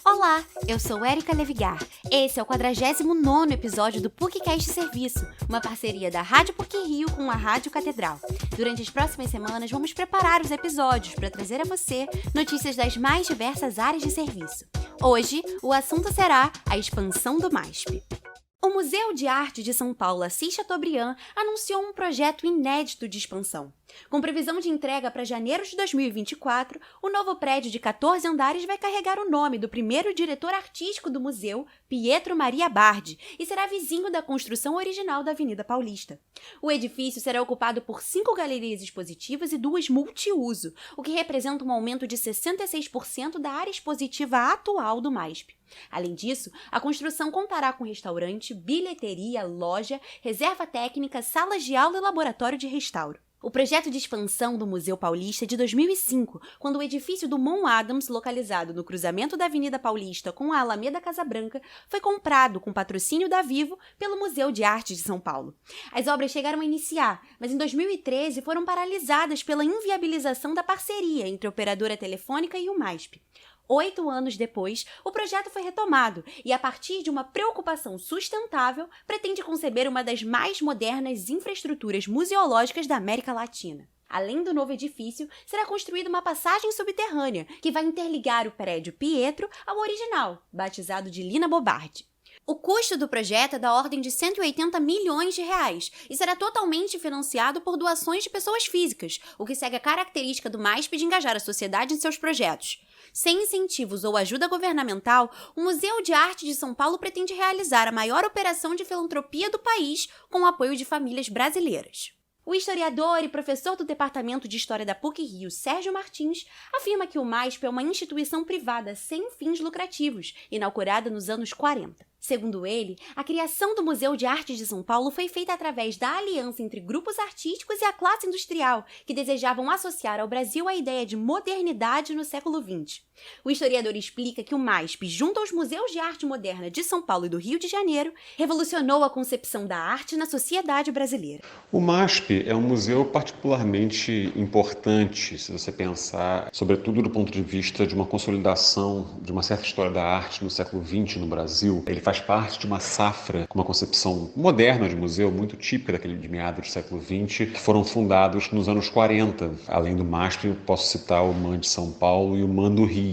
Olá, eu sou Érica Levigar. Esse é o 49º episódio do PUCcast Serviço, uma parceria da Rádio PUC-Rio com a Rádio Catedral. Durante as próximas semanas, vamos preparar os episódios para trazer a você notícias das mais diversas áreas de serviço. Hoje, o assunto será a expansão do MASP. O Museu de Arte de São Paulo, Assis Chateaubriand, anunciou um projeto inédito de expansão. Com previsão de entrega para janeiro de 2024, o novo prédio de 14 andares vai carregar o nome do primeiro diretor artístico do museu, Pietro Maria Bardi, e será vizinho da construção original da Avenida Paulista. O edifício será ocupado por 5 galerias expositivas e 2 multiuso, o que representa um aumento de 66% da área expositiva atual do MASP. Além disso, a construção contará com restaurante, bilheteria, loja, reserva técnica, salas de aula e laboratório de restauro. O projeto de expansão do Museu Paulista é de 2005, quando o edifício do Mon Adams, localizado no cruzamento da Avenida Paulista com a Alameda Casa Branca, foi comprado com patrocínio da Vivo pelo Museu de Arte de São Paulo. As obras chegaram a iniciar, mas em 2013 foram paralisadas pela inviabilização da parceria entre a operadora telefônica e o MASP. 8 anos depois, o projeto foi retomado e, a partir de uma preocupação sustentável, pretende conceber uma das mais modernas infraestruturas museológicas da América Latina. Além do novo edifício, será construída uma passagem subterrânea que vai interligar o prédio Pietro ao original, batizado de Lina Bobardi. O custo do projeto é da ordem de 180 milhões de reais e será totalmente financiado por doações de pessoas físicas, o que segue a característica do MASP de engajar a sociedade em seus projetos. Sem incentivos ou ajuda governamental, o Museu de Arte de São Paulo pretende realizar a maior operação de filantropia do país com o apoio de famílias brasileiras. O historiador e professor do Departamento de História da PUC-Rio, Sérgio Martins, afirma que o MASP é uma instituição privada sem fins lucrativos, inaugurada nos anos 40. Segundo ele, a criação do Museu de Arte de São Paulo foi feita através da aliança entre grupos artísticos e a classe industrial, que desejavam associar ao Brasil a ideia de modernidade no século XX. O historiador explica que o MASP, junto aos Museus de Arte Moderna de São Paulo e do Rio de Janeiro, revolucionou a concepção da arte na sociedade brasileira. O MASP é um museu particularmente importante, se você pensar, sobretudo do ponto de vista de uma consolidação de uma certa história da arte no século XX no Brasil. Ele faz parte de uma safra com uma concepção moderna de museu, muito típica daquele de meados do século XX, que foram fundados nos anos 40. Além do MASP, eu posso citar o MAN de São Paulo e o MAN do Rio.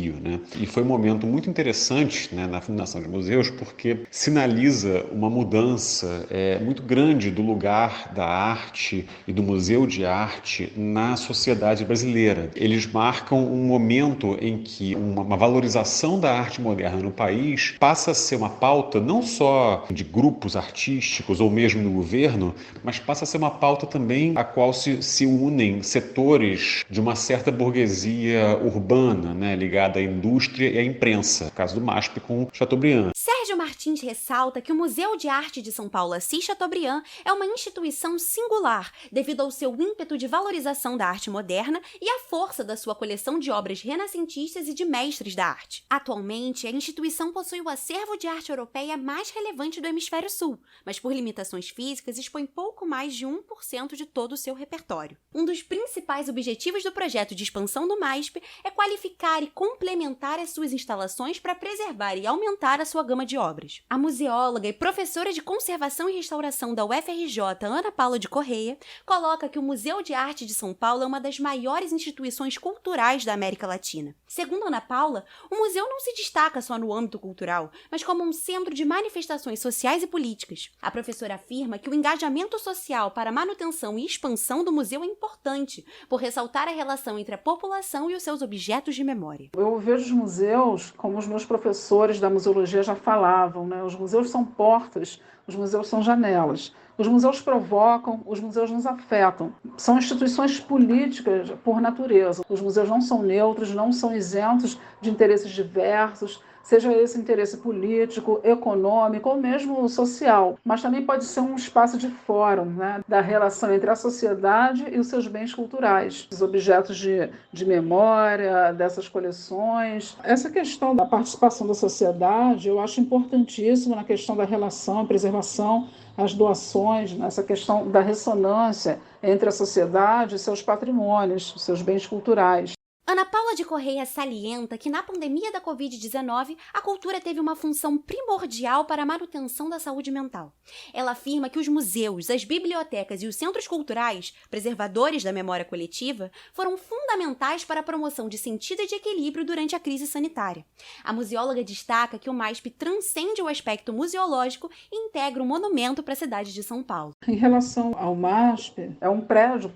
E foi um momento muito interessante, na fundação de museus, porque sinaliza uma mudança muito grande do lugar da arte e do museu de arte na sociedade brasileira. Eles marcam um momento em que uma valorização da arte moderna no país passa a ser uma pauta não só de grupos artísticos ou mesmo no governo, mas passa a ser uma pauta também a qual se unem setores de uma certa burguesia urbana, ligada à indústria e à imprensa, no caso do MASP com Chateaubriand. Sérgio Martins ressalta que o Museu de Arte de São Paulo, Assis Chateaubriand, é uma instituição singular devido ao seu ímpeto de valorização da arte moderna e à força da sua coleção de obras renascentistas e de mestres da arte. Atualmente, a instituição possui o acervo de arte europeia mais relevante do Hemisfério Sul, mas por limitações físicas expõe pouco mais de 1% de todo o seu repertório. Um dos principais objetivos do projeto de expansão do MASP é qualificar e complementar as suas instalações para preservar e aumentar a sua gama de obras. A museóloga e professora de conservação e restauração da UFRJ, Ana Paula de Correia, coloca que o Museu de Arte de São Paulo é uma das maiores instituições culturais da América Latina. Segundo Ana Paula, o museu não se destaca só no âmbito cultural, mas como um centro de manifestações sociais e políticas. A professora afirma que o engajamento social para a manutenção e expansão do museu é importante, por ressaltar a relação entre a população e os seus objetos de memória. Eu vejo os museus, como os meus professores da museologia já falavam, os museus são portas, os museus são janelas. Os museus provocam, os museus nos afetam. São instituições políticas por natureza. Os museus não são neutros, não são isentos de interesses diversos, seja esse interesse político, econômico ou mesmo social, mas também pode ser um espaço de fórum, da relação entre a sociedade e os seus bens culturais, os objetos de memória, dessas coleções. Essa questão da participação da sociedade eu acho importantíssima na questão da relação, a preservação, as doações, essa questão da ressonância entre a sociedade e seus patrimônios, seus bens culturais. Ana Paula de Correia salienta que na pandemia da Covid-19, a cultura teve uma função primordial para a manutenção da saúde mental. Ela afirma que os museus, as bibliotecas e os centros culturais, preservadores da memória coletiva, foram fundamentais para a promoção de sentido e de equilíbrio durante a crise sanitária. A museóloga destaca que o MASP transcende o aspecto museológico e integra um monumento para a cidade de São Paulo. Em relação ao MASP, é um prédio,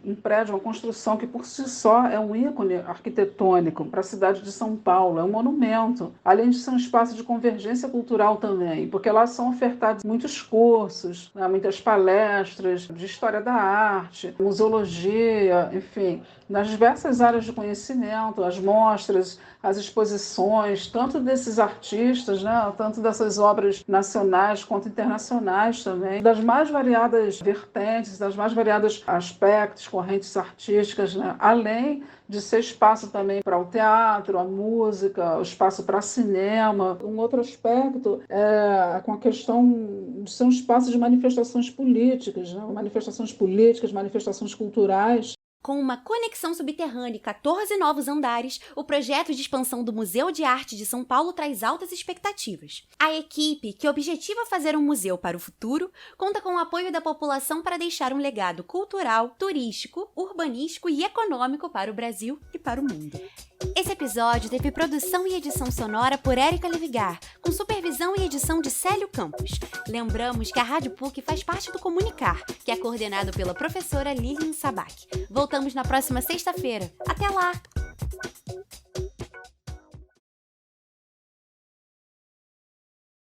uma construção que por si só é um ícone arquitetônico para a cidade de São Paulo, é um monumento, além de ser um espaço de convergência cultural também, porque lá são ofertados muitos cursos, né, muitas palestras de história da arte, museologia, enfim, nas diversas áreas de conhecimento, as mostras, as exposições, tanto desses artistas, né, tanto dessas obras nacionais quanto internacionais também, das mais variadas vertentes, das mais variados aspectos, correntes artísticas, né, além de ser espaço também para o teatro, a música, o espaço para cinema. Um outro aspecto é com a questão de ser um espaço de manifestações políticas, né, manifestações culturais. Com uma conexão subterrânea e 14 novos andares, o projeto de expansão do Museu de Arte de São Paulo traz altas expectativas. A equipe, que objetiva fazer um museu para o futuro, conta com o apoio da população para deixar um legado cultural, turístico, urbanístico e econômico para o Brasil e para o mundo. Esse episódio teve produção e edição sonora por Érica Levigar, com supervisão e edição de Célio Campos. Lembramos que a Rádio PUC faz parte do Comunicar, que é coordenado pela professora Lilian Sabac. Voltamos na próxima sexta-feira. Até lá!